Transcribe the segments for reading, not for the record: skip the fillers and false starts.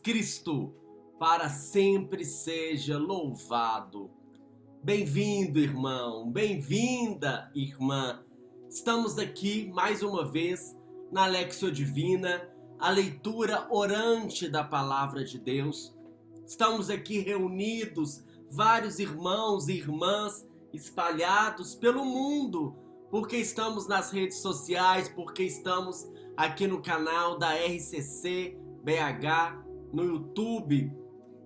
Cristo, para sempre seja louvado. Bem-vindo, irmão, bem-vinda, irmã. Estamos aqui mais uma vez na Lexio Divina, a leitura orante da Palavra de Deus. Estamos aqui reunidos, vários irmãos e irmãs espalhados pelo mundo, porque estamos nas redes sociais, porque estamos aqui no canal da RCC BH, no YouTube,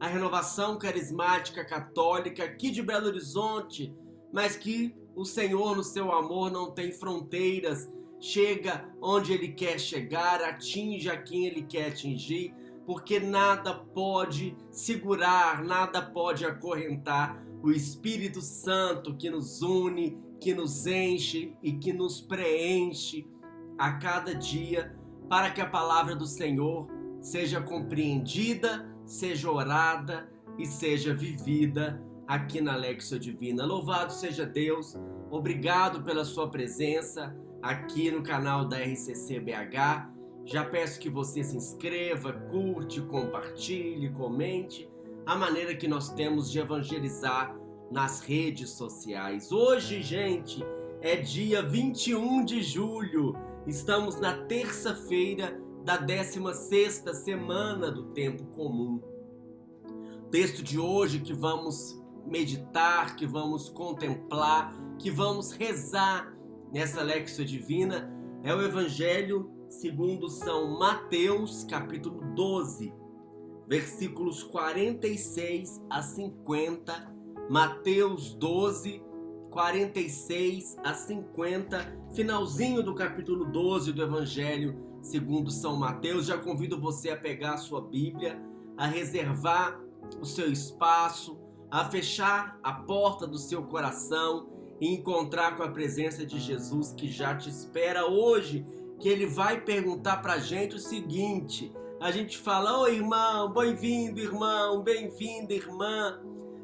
a Renovação Carismática Católica aqui de Belo Horizonte, mas que o Senhor, no seu amor, não tem fronteiras, chega onde Ele quer chegar, atinge a quem Ele quer atingir, porque nada pode segurar, nada pode acorrentar o Espírito Santo que nos une, que nos enche e que nos preenche a cada dia, para que a palavra do Senhor seja compreendida, seja orada e seja vivida aqui na Lexio Divina. Louvado seja Deus, obrigado pela sua presença aqui no canal da RCC BH. Já peço que você se inscreva, curte, compartilhe, comente, a maneira que nós temos de evangelizar nas redes sociais. Hoje, gente, é dia 21 de julho, estamos na terça-feira da 16ª semana do Tempo Comum. O texto de hoje que vamos meditar, que vamos contemplar, que vamos rezar nessa Lexio Divina é o Evangelho segundo São Mateus, capítulo 12, versículos 46 a 50, Mateus 12, 46 a 50, finalzinho do capítulo 12 do Evangelho segundo São Mateus. Já convido você a pegar a sua Bíblia, a reservar o seu espaço, a fechar a porta do seu coração e encontrar com a presença de Jesus que já te espera hoje, que Ele vai perguntar pra gente o seguinte. A gente fala: "Oi, irmão, bem-vindo, irmão, bem-vinda, irmã".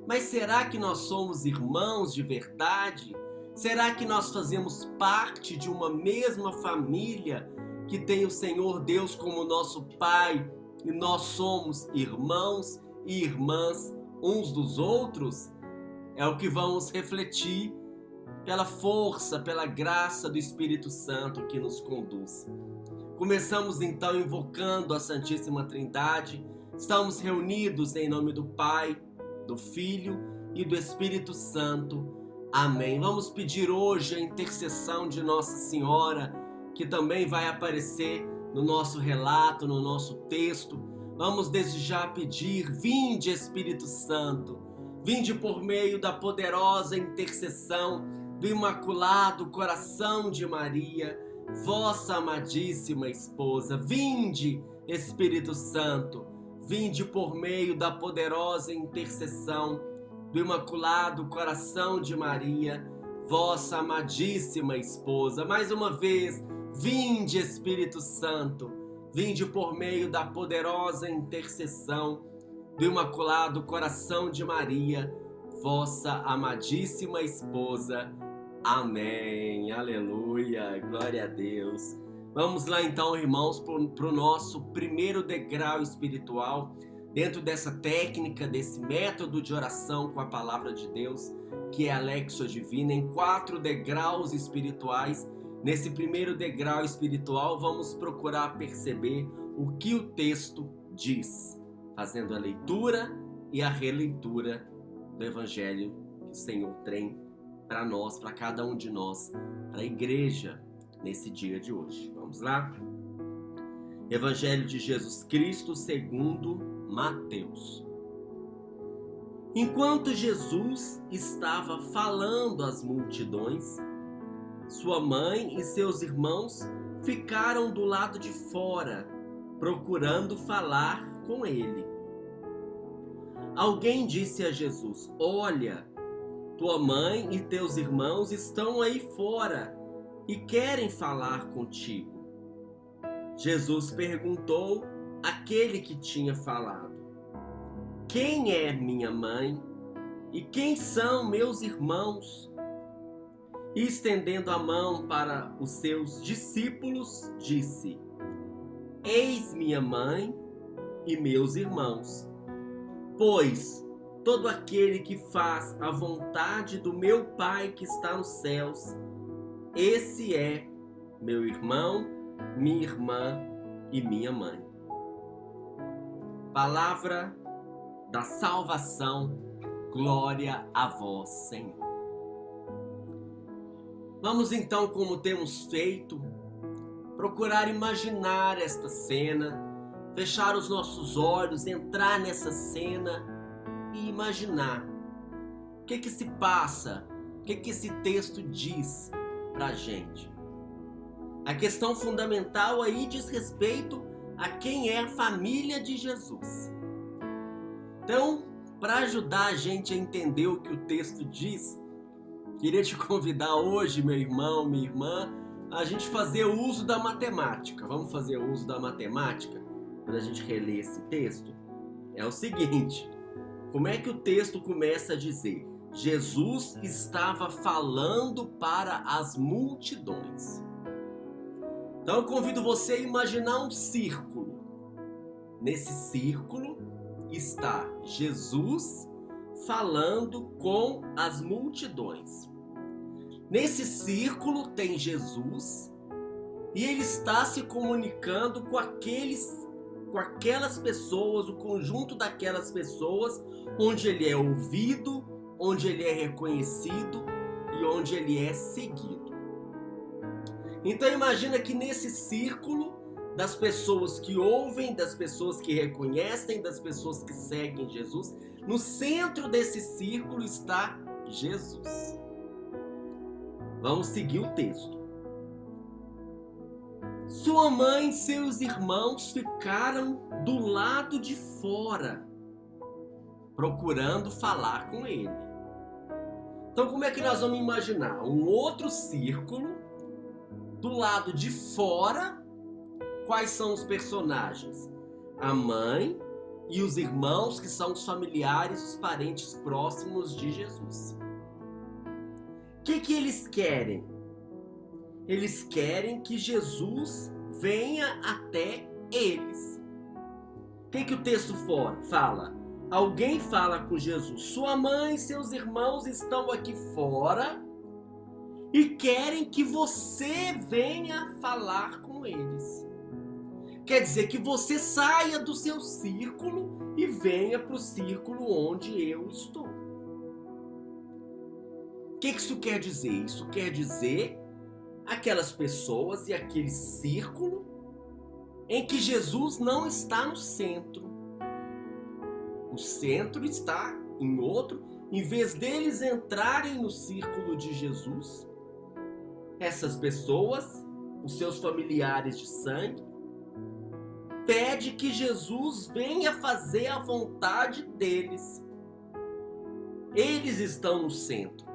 Mas será que nós somos irmãos de verdade? Será que nós fazemos parte de uma mesma família que tem o Senhor Deus como nosso Pai e nós somos irmãos e irmãs uns dos outros? É o que vamos refletir pela força, pela graça do Espírito Santo que nos conduz. Começamos então invocando a Santíssima Trindade. Estamos reunidos em nome do Pai, do Filho e do Espírito Santo. Amém. Vamos pedir hoje a intercessão de Nossa Senhora, que também vai aparecer no nosso relato, no nosso texto. Vamos desde já pedir: vinde, Espírito Santo, vinde por meio da poderosa intercessão do Imaculado Coração de Maria, vossa amadíssima esposa. Vinde, Espírito Santo, vinde por meio da poderosa intercessão do Imaculado Coração de Maria, vossa amadíssima esposa. Mais uma vez, vinde, Espírito Santo, vinde por meio da poderosa intercessão do Imaculado Coração de Maria, vossa amadíssima esposa. Amém, aleluia, glória a Deus. Vamos lá então, irmãos, para o nosso primeiro degrau espiritual, dentro dessa técnica, desse método de oração com a Palavra de Deus, que é a Lexio Divina, em 4 degraus espirituais. Nesse primeiro degrau espiritual, vamos procurar perceber o que o texto diz, fazendo a leitura e a releitura do Evangelho que o Senhor tem para nós, para cada um de nós, para a igreja, nesse dia de hoje. Vamos lá? Evangelho de Jesus Cristo segundo Mateus. Enquanto Jesus estava falando às multidões, sua mãe e seus irmãos ficaram do lado de fora, procurando falar com ele. Alguém disse a Jesus: "Olha, tua mãe e teus irmãos estão aí fora e querem falar contigo." Jesus perguntou àquele que tinha falado: "Quem é minha mãe e quem são meus irmãos?" E estendendo a mão para os seus discípulos, disse: "Eis minha mãe e meus irmãos. Pois todo aquele que faz a vontade do meu Pai que está nos céus, esse é meu irmão, minha irmã e minha mãe. Palavra da salvação, glória a vós, Senhor. Vamos então, como temos feito, procurar imaginar esta cena, fechar os nossos olhos, entrar nessa cena e imaginar o que se passa, o que esse texto diz pra gente. A questão fundamental aí diz respeito a quem é a família de Jesus. Então, para ajudar a gente a entender o que o texto diz, queria te convidar hoje, meu irmão, minha irmã, a gente fazer uso da matemática. Vamos fazer uso da matemática para a gente reler esse texto? É o seguinte, como é que o texto começa a dizer? Jesus estava falando para as multidões. Então eu convido você a imaginar um círculo. Nesse círculo está Jesus falando com as multidões. Nesse círculo tem Jesus e ele está se comunicando com aquelas pessoas, o conjunto daquelas pessoas, onde ele é ouvido, onde ele é reconhecido e onde ele é seguido. Então imagina que nesse círculo das pessoas que ouvem, das pessoas que reconhecem, das pessoas que seguem Jesus, no centro desse círculo está Jesus. Vamos seguir o texto. Sua mãe e seus irmãos ficaram do lado de fora, procurando falar com ele. Então como é que nós vamos imaginar? Um outro círculo, do lado de fora, quais são os personagens? A mãe e os irmãos, que são os familiares, os parentes próximos de Jesus. O que eles querem? Eles querem que Jesus venha até eles. O que o texto fala? Alguém fala com Jesus: sua mãe e seus irmãos estão aqui fora e querem que você venha falar com eles. Quer dizer, que você saia do seu círculo e venha para o círculo onde eu estou. O que isso quer dizer? Isso quer dizer aquelas pessoas e aquele círculo em que Jesus não está no centro. O centro está em outro. Em vez deles entrarem no círculo de Jesus, essas pessoas, os seus familiares de sangue, pede que Jesus venha fazer a vontade deles. Eles estão no centro.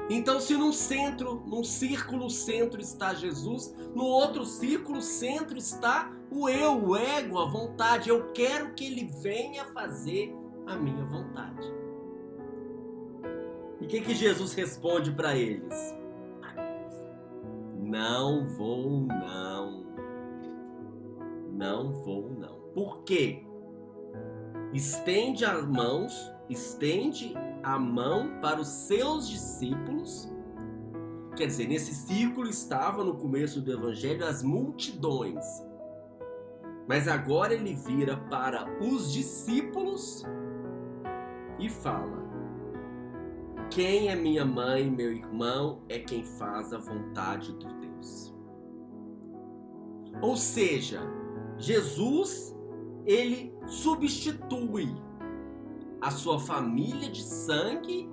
Então, se num círculo, o centro está Jesus, no outro círculo, o centro está o eu, o ego, a vontade. Eu quero que ele venha fazer a minha vontade. E o que Jesus responde para eles? Não vou não. Não vou não. Por quê? Estende a mão para os seus discípulos. Quer dizer, nesse círculo estava no começo do evangelho as multidões. Mas agora ele vira para os discípulos e fala: quem é minha mãe e meu irmão é quem faz a vontade de Deus. Ou seja, Jesus, ele substitui a sua família de sangue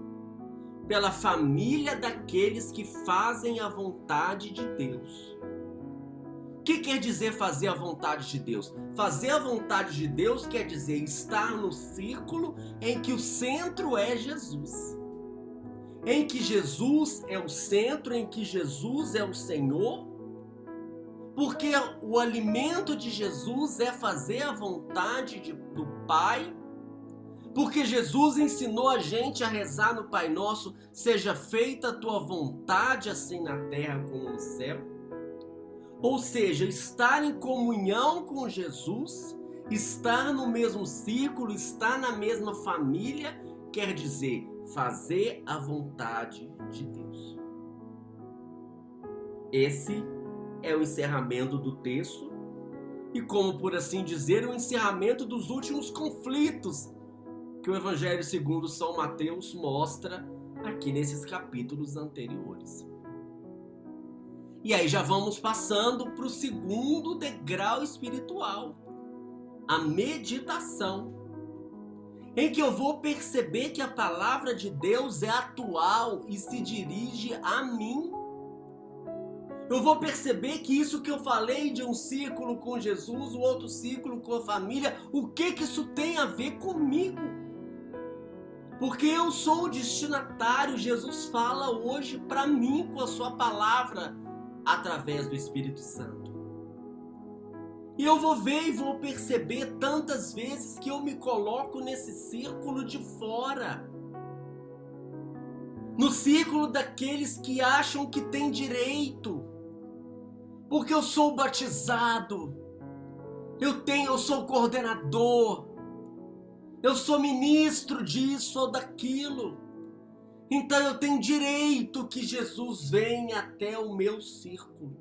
pela família daqueles que fazem a vontade de Deus. O que quer dizer fazer a vontade de Deus? Fazer a vontade de Deus quer dizer estar no círculo em que o centro é Jesus. Em que Jesus é o centro, em que Jesus é o Senhor. Porque o alimento de Jesus é fazer a vontade do Pai. Porque Jesus ensinou a gente a rezar no Pai Nosso: seja feita a tua vontade, assim na terra como no céu. Ou seja, estar em comunhão com Jesus Estar no mesmo círculo, estar na mesma família, quer dizer fazer a vontade de Deus. Esse é o encerramento do texto e, como por assim dizer, o encerramento dos últimos conflitos que o Evangelho segundo São Mateus mostra aqui nesses capítulos anteriores. E aí já vamos passando para o segundo degrau espiritual, a meditação, em que eu vou perceber que a palavra de Deus é atual e se dirige a mim. Eu vou perceber que isso que eu falei de um círculo com Jesus, o outro círculo com a família, o que isso tem a ver comigo? Porque eu sou o destinatário, Jesus fala hoje para mim com a sua palavra, através do Espírito Santo. E eu vou ver e vou perceber tantas vezes que eu me coloco nesse círculo de fora. No círculo daqueles que acham que têm direito. Porque eu sou batizado. Eu sou coordenador. Eu sou ministro disso ou daquilo. Então eu tenho direito que Jesus venha até o meu círculo.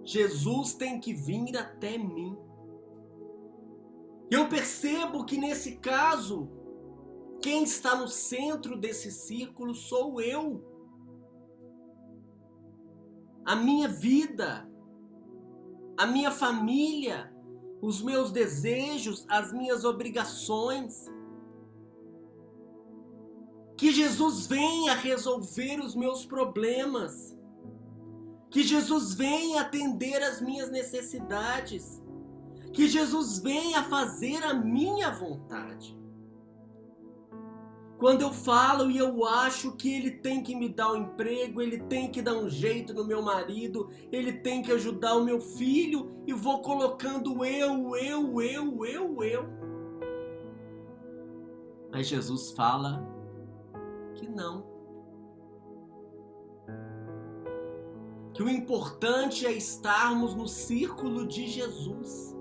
Jesus tem que vir até mim. Eu percebo que nesse caso, quem está no centro desse círculo sou eu. A minha vida, a minha família, os meus desejos, as minhas obrigações. Que Jesus venha resolver os meus problemas. Que Jesus venha atender as minhas necessidades. Que Jesus venha fazer a minha vontade. Quando eu falo e eu acho que Ele tem que me dar um emprego, Ele tem que dar um jeito no meu marido, Ele tem que ajudar o meu filho, e vou colocando eu. Mas Jesus fala que não. Que o importante é estarmos no círculo de Jesus.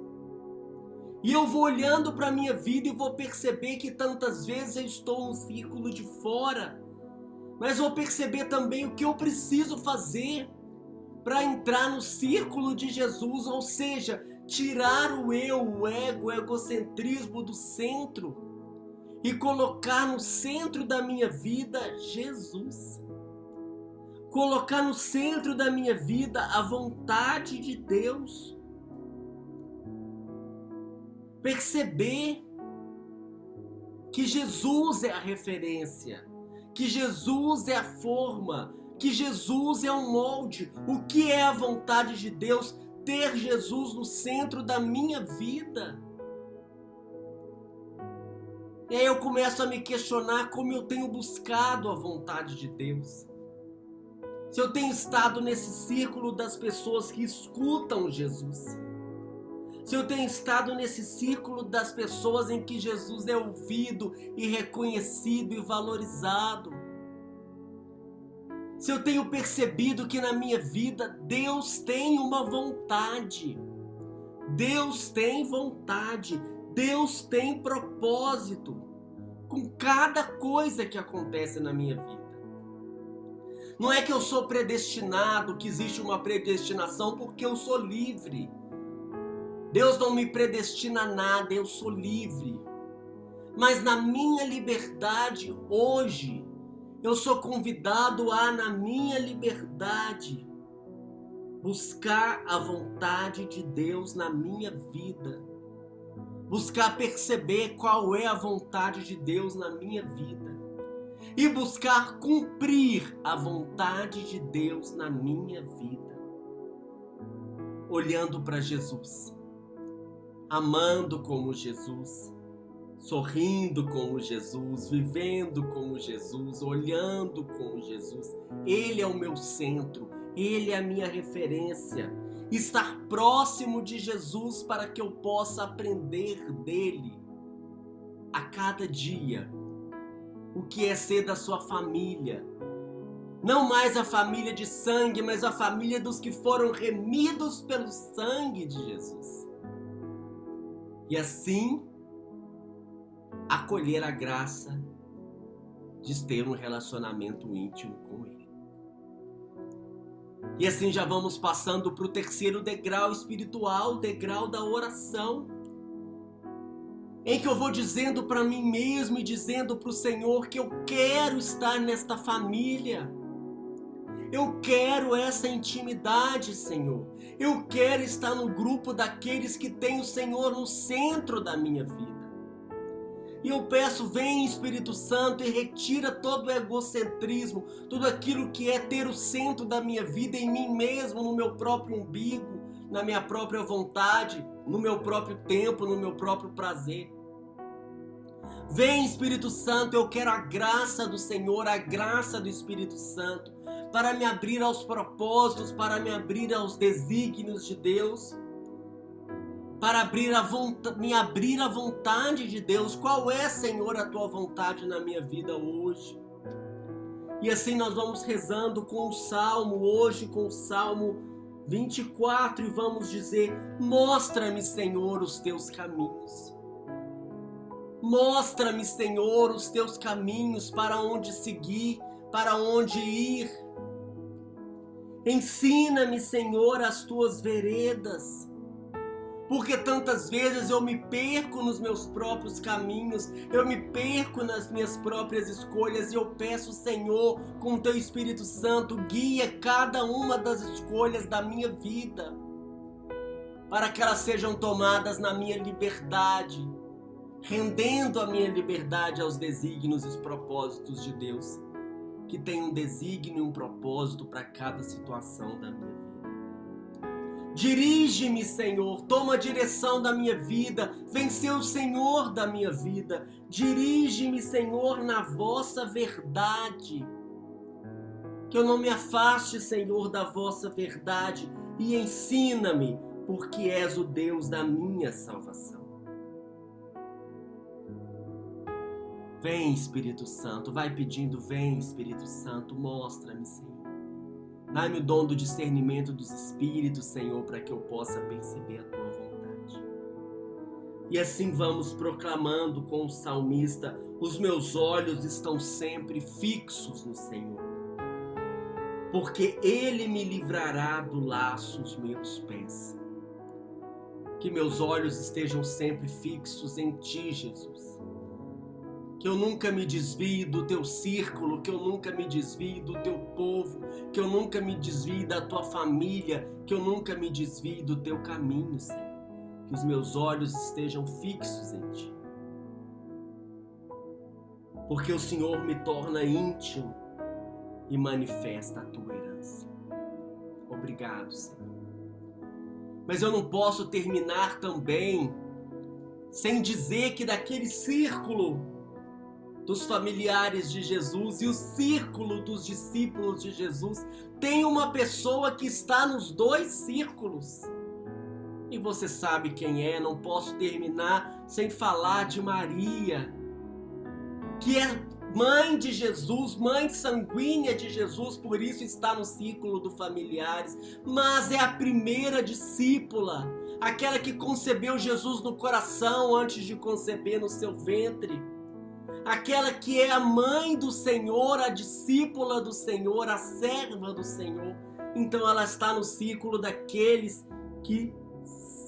E eu vou olhando para a minha vida e vou perceber que tantas vezes eu estou no círculo de fora. Mas vou perceber também o que eu preciso fazer para entrar no círculo de Jesus. Ou seja, tirar o eu, o ego, o egocentrismo do centro e colocar no centro da minha vida Jesus. Colocar no centro da minha vida a vontade de Deus. Perceber que Jesus é a referência, que Jesus é a forma, que Jesus é um molde. O que é a vontade de Deus? Ter Jesus no centro da minha vida. E aí eu começo a me questionar como eu tenho buscado a vontade de Deus. Se eu tenho estado nesse círculo das pessoas que escutam Jesus. Se eu tenho estado nesse círculo das pessoas em que Jesus é ouvido e reconhecido e valorizado. Se eu tenho percebido que na minha vida Deus tem uma vontade. Deus tem vontade. Deus tem propósito com cada coisa que acontece na minha vida. Não é que eu sou predestinado, que existe uma predestinação, porque eu sou livre. Deus não me predestina a nada, eu sou livre. Mas na minha liberdade hoje, eu sou convidado a, na minha liberdade, buscar a vontade de Deus na minha vida. Buscar perceber qual é a vontade de Deus na minha vida. E buscar cumprir a vontade de Deus na minha vida. Olhando para Jesus. Amando como Jesus. Sorrindo como Jesus. Vivendo como Jesus. Olhando como Jesus. Ele é o meu centro. Ele é a minha referência. Estar próximo de Jesus para que eu possa aprender dele a cada dia. O que é ser da sua família. Não mais a família de sangue, mas a família dos que foram remidos pelo sangue de Jesus. e assim acolher a graça de ter um relacionamento íntimo com Ele. E assim já vamos passando para o terceiro degrau espiritual, o degrau da oração, em que eu vou dizendo para mim mesmo e dizendo para o Senhor que eu quero estar nesta família. Eu quero essa intimidade, Senhor. Eu quero estar no grupo daqueles que têm o Senhor no centro da minha vida. E eu peço, vem Espírito Santo e retira todo o egocentrismo, tudo aquilo que é ter o centro da minha vida em mim mesmo, no meu próprio umbigo, na minha própria vontade, no meu próprio tempo, no meu próprio prazer. Vem Espírito Santo, eu quero a graça do Senhor, a graça do Espírito Santo, para me abrir aos propósitos, para me abrir aos desígnios de Deus, para me abrir à vontade de Deus. Qual é, Senhor, a tua vontade na minha vida hoje? E assim nós vamos rezando com o Salmo, hoje com o Salmo 24, e vamos dizer: mostra-me, Senhor, os teus caminhos. Mostra-me, Senhor, os teus caminhos, para onde seguir, para onde ir. Ensina-me, Senhor, as tuas veredas. Porque tantas vezes eu me perco nos meus próprios caminhos, eu me perco nas minhas próprias escolhas, e eu peço, Senhor, com o teu Espírito Santo, guia cada uma das escolhas da minha vida, para que elas sejam tomadas na minha liberdade, rendendo a minha liberdade aos desígnios e os propósitos de Deus, que tem um desígnio e um propósito para cada situação da minha vida. Dirige-me, Senhor, toma a direção da minha vida, vem ser o Senhor da minha vida. Dirige-me, Senhor, na vossa verdade. Que eu não me afaste, Senhor, da vossa verdade, e ensina-me, porque és o Deus da minha salvação. Vem, Espírito Santo, vai pedindo, vem, Espírito Santo, mostra-me, Senhor. Dá-me o dom do discernimento dos Espíritos, Senhor, para que eu possa perceber a Tua vontade. E assim vamos proclamando com o salmista: os meus olhos estão sempre fixos no Senhor, porque Ele me livrará do laço os meus pés. Que meus olhos estejam sempre fixos em Ti, Jesus. Que eu nunca me desvie do Teu círculo, que eu nunca me desvie do Teu povo, que eu nunca me desvie da Tua família, que eu nunca me desvie do Teu caminho, Senhor. Que os meus olhos estejam fixos em Ti. Porque o Senhor me torna íntimo e manifesta a Tua herança. Obrigado, Senhor. Mas eu não posso terminar também sem dizer que daquele círculo dos familiares de Jesus e o círculo dos discípulos de Jesus, tem uma pessoa que está nos dois círculos. E você sabe quem é. Não posso terminar sem falar de Maria, que é mãe de Jesus, mãe sanguínea de Jesus, por isso está no círculo dos familiares, mas é a primeira discípula, aquela que concebeu Jesus no coração antes de conceber no seu ventre. Aquela que é a mãe do Senhor, a discípula do Senhor, a serva do Senhor. Então ela está no círculo daqueles que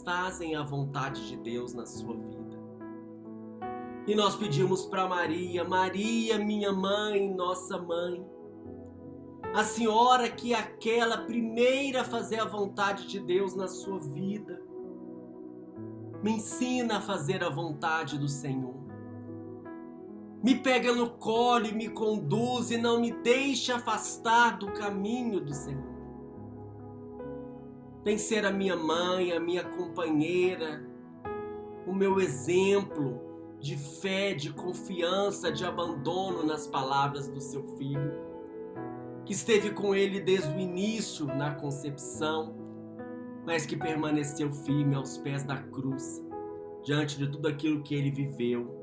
fazem a vontade de Deus na sua vida. E nós pedimos para Maria: Maria, minha mãe, nossa mãe, a senhora que é aquela primeira a fazer a vontade de Deus na sua vida, me ensina a fazer a vontade do Senhor. Me pega no colo e me conduz e não me deixe afastar do caminho do Senhor. Vem ser a minha mãe, a minha companheira, o meu exemplo de fé, de confiança, de abandono nas palavras do seu filho, que esteve com ele desde o início na concepção, mas que permaneceu firme aos pés da cruz, diante de tudo aquilo que ele viveu.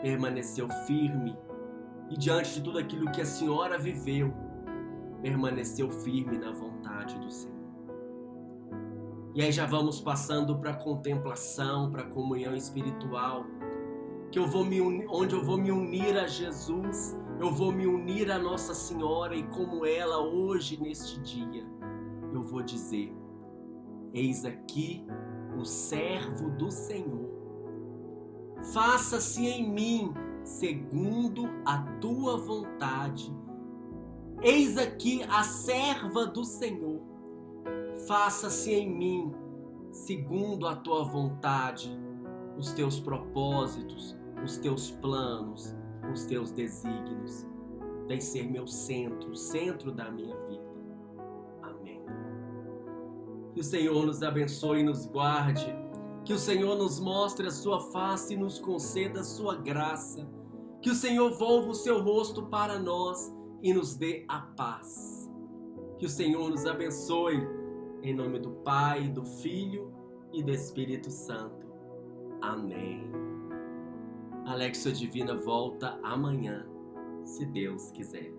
Permaneceu firme, e diante de tudo aquilo que a senhora viveu, permaneceu firme na vontade do Senhor. E aí já vamos passando para a contemplação, para a comunhão espiritual, que onde eu vou me unir a Jesus, eu vou me unir a Nossa Senhora, e como ela hoje, neste dia, eu vou dizer: eis aqui o servo do Senhor. Faça-se em mim segundo a tua vontade. Eis aqui a serva do Senhor. Faça-se em mim segundo a tua vontade, os teus propósitos, os teus planos, os teus desígnios. Vem ser meu centro, o centro da minha vida. Amém. Que o Senhor nos abençoe e nos guarde. Que o Senhor nos mostre a sua face e nos conceda a sua graça. Que o Senhor volva o seu rosto para nós e nos dê a paz. Que o Senhor nos abençoe. Em nome do Pai, do Filho e do Espírito Santo. Amém. A Lexio Divina volta amanhã, se Deus quiser.